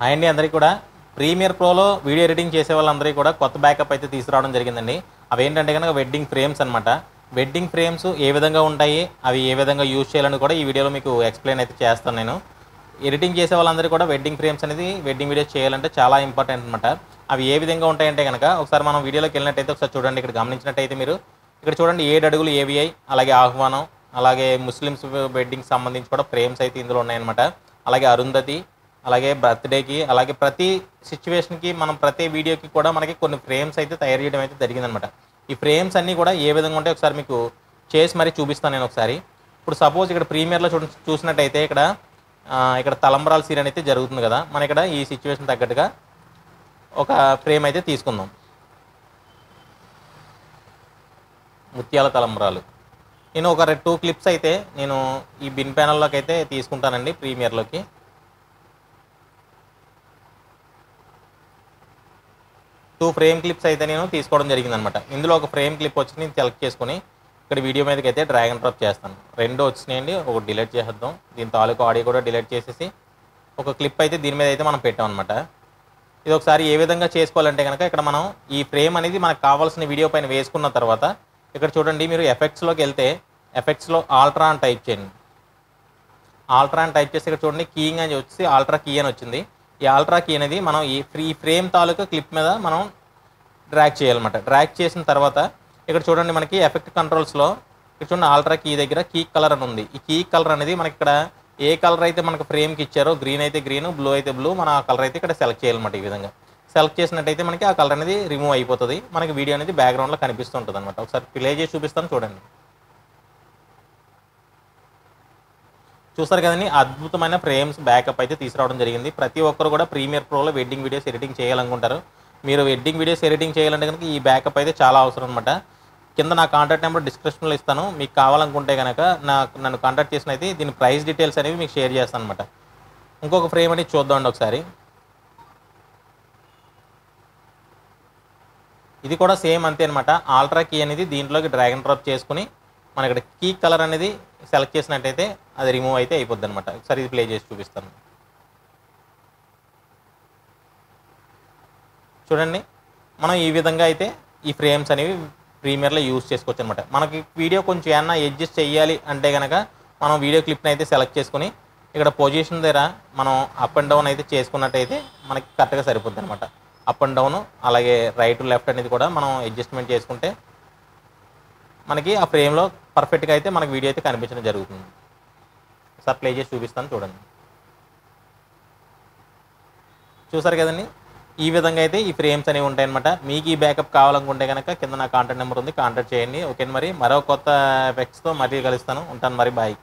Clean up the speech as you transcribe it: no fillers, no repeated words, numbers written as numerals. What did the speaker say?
Hi అండి అందరికీ కూడా ప్రీమియర్ ప్రోలో వీడియో ఎడిటింగ్ చేసే వాళ్ళందరికీ కూడా కొత్త బ్యాకప్ అయితే తీసుకురావడం జరిగిందండి. అవి ఏంటంటే కనుక వెడ్డింగ్ ఫ్రేమ్స్ అనమాట. వెడ్డింగ్ ఫ్రేమ్స్ ఏ విధంగా ఉంటాయి, అవి ఏ విధంగా యూజ్ చేయాలని కూడా ఈ వీడియోలో మీకు ఎక్స్ప్లెయిన్ అయితే చేస్తాను నేను. ఎడిటింగ్ చేసే వాళ్ళందరూ కూడా వెడ్డింగ్ ఫ్రేమ్స్ అనేది వెడ్డింగ్ వీడియోస్ చేయాలంటే చాలా ఇంపార్టెంట్ అనమాట. అవి ఏ విధంగా ఉంటాయంటే కనుక ఒకసారి మనం వీడియోలోకి వెళ్ళినట్టయితే ఒకసారి చూడండి. ఇక్కడ గమనించినట్టయితే మీరు ఇక్కడ చూడండి 7 అడుగులు ఏవిఐ, అలాగే ఆహ్వానం, అలాగే ముస్లిమ్స్ వెడ్డింగ్ సంబంధించి కూడా ఫ్రేమ్స్ అయితే ఇందులో ఉన్నాయన్నమాట. అలాగే అరుంధతి, అలాగే బర్త్డేకి, అలాగే ప్రతి సిచ్యువేషన్కి మనం ప్రతి వీడియోకి కూడా మనకి కొన్ని ఫ్రేమ్స్ అయితే తయారు చేయడం అయితే జరిగిందనమాట. ఈ ఫ్రేమ్స్ అన్నీ కూడా ఏ విధంగా ఉంటాయి ఒకసారి మీకు చేసి మరీ చూపిస్తాను నేను ఒకసారి. ఇప్పుడు సపోజ్ ఇక్కడ ప్రీమియర్లో చూసినట్టయితే ఇక్కడ తలంబరాల సీరియల్ అయితే జరుగుతుంది కదా. మన ఇక్కడ ఈ సిచ్యువేషన్ తగ్గట్టుగా ఒక ఫ్రేమ్ అయితే తీసుకుందాం. ముత్యాల తలంబరాలు నేను ఒక 2 క్లిప్స్ అయితే నేను ఈ బిన్ ప్యానల్లోకి అయితే తీసుకుంటానండి. ప్రీమియర్లోకి 2 ఫ్రేమ్ క్లిప్స్ అయితే నేను తీసుకోవడం జరిగిందనమాట. ఇందులో ఒక ఫ్రేమ్ క్లిప్ వచ్చి నేను సెలెక్ట్ చేసుకుని ఇక్కడ వీడియో మీదకి అయితే డ్రాగ్ అండ్ డ్రాప్ చేస్తాను. 2 వచ్చినాయండి, ఒకటి డిలీట్ చేసేద్దాం. దీని తాలూకు ఆడియో కూడా డిలీట్ చేసేసి ఒక క్లిప్ అయితే దీని మీద అయితే మనం పెట్టామన్నమాట. ఇది ఒకసారి ఏ విధంగా చేసుకోవాలంటే కనుక ఇక్కడ మనం ఈ ఫ్రేమ్ అనేది మనకు కావాల్సిన వీడియో పైన వేసుకున్న తర్వాత ఇక్కడ చూడండి మీరు ఎఫెక్ట్స్లోకి వెళ్తే ఎఫెక్ట్స్లో ఆల్ట్రా అని టైప్ చేయండి. ఆల్ట్రా అని టైప్ చేసి ఇక్కడ చూడండి కీయింగ్ అని వచ్చి ఆల్ట్రా కీ అని వచ్చింది. ఈ ఆల్ట్రా కీ అనేది మనం ఈ ఫ్రేమ్ తాలూకా క్లిప్ మీద మనం డ్రాగ్ చేయాలన్నమాట. డ్రాగ్ చేసిన తర్వాత ఇక్కడ చూడండి మనకి ఎఫెక్ట్ కంట్రోల్స్లో ఇక్కడ చూడండి ఆల్ట్రా కీ దగ్గర కీ కలర్ అని ఉంది. ఈ కీ కలర్ అనేది మనకి ఇక్కడ ఏ కలర్ అయితే మనకు ఫ్రేమ్కి ఇచ్చారో, గ్రీన్ అయితే గ్రీన్, బ్లూ అయితే బ్లూ, మనం ఆ కలర్ అయితే ఇక్కడ సెలెక్ట్ చేయాలన్నమాట. ఈ విధంగా సెలెక్ట్ చేసినట్టయితే మనకి ఆ కలర్ అనేది రిమూవ్ అయిపోతుంది. మనకి వీడియో అనేది బ్యాక్గ్రౌండ్లో కనిపిస్తూ ఉంటుంది అనమాట. ఒకసారి ప్లే చేసి చూపిస్తాను చూడండి. చూస్తారు కదండి, అద్భుతమైన ఫ్రేమ్స్ బ్యాకప్ అయితే తీసుకురావడం జరిగింది. ప్రతి ఒక్కరు కూడా ప్రీమియర్ ప్రోలో వెడ్డింగ్ వీడియోస్ ఎడిటింగ్ చేయాలనుకుంటారు. మీరు వెడ్డింగ్ వీడియోస్ ఎడిటింగ్ చేయాలంటే కనుక ఈ బ్యాకప్ అయితే చాలా అవసరం అనమాట. కింద నా కాంటాక్ట్ నెంబర్ డిస్క్రిప్షన్లో ఇస్తాను. మీకు కావాలనుకుంటే కనుక నన్ను కాంటాక్ట్ చేసిన అయితే దీని ప్రైస్ డీటెయిల్స్ అనేవి మీకు షేర్ చేస్తాను అనమాట. ఇంకొక ఫ్రేమ్ అనేది చూద్దామండి ఒకసారి. ఇది కూడా సేమ్ అంతే అనమాట. ఆల్ట్రా కీ అనేది దీంట్లోకి డ్రాగ్ అండ్ డ్రాప్ చేసుకుని మన ఇక్కడ కీ కలర్ అనేది సెలెక్ట్ చేసినట్టయితే అది రిమూవ్ అయితే అయిపోద్ది అనమాట. ఒకసారి ఇది ప్లే చేసి చూపిస్తాను చూడండి. మనం ఈ విధంగా అయితే ఈ ఫ్రేమ్స్ అనేవి ప్రీమియర్లో యూజ్ చేసుకోవచ్చు అనమాట. మనకి వీడియో కొంచెం ఏమన్నా అడ్జస్ట్ చేయాలి అంటే కనుక మనం వీడియో క్లిప్ని అయితే సెలెక్ట్ చేసుకుని ఇక్కడ పొజిషన్ దగ్గర మనం అప్ అండ్ డౌన్ అయితే చేసుకున్నట్టయితే మనకి కరెక్ట్గా సరిపోద్ది అనమాట. అప్ అండ్ డౌన్ అలాగే రైట్ లెఫ్ట్ అనేది కూడా మనం అడ్జస్ట్మెంట్ చేసుకుంటే మనకి ఆ ఫ్రేమ్లో పర్ఫెక్ట్గా అయితే మనకి వీడియో అయితే కనిపించడం జరుగుతుంది. ఒకసారి ప్లే చేసి చూపిస్తాను చూడండి. చూసారు కదండి, ఈ విధంగా అయితే ఈ ఫ్రేమ్స్ అనేవి ఉంటాయన్నమాట. మీకు ఈ బ్యాకప్ కావాలనుకుంటే కనుక కింద నా కాంటాక్ట్ నెంబర్ ఉంది, కాంటాక్ట్ చేయండి. ఓకే మరి మరో కొత్త ఎఫెక్ట్స్తో మళ్ళీ కలుస్తాను. ఉంటాను మరి, బాయ్.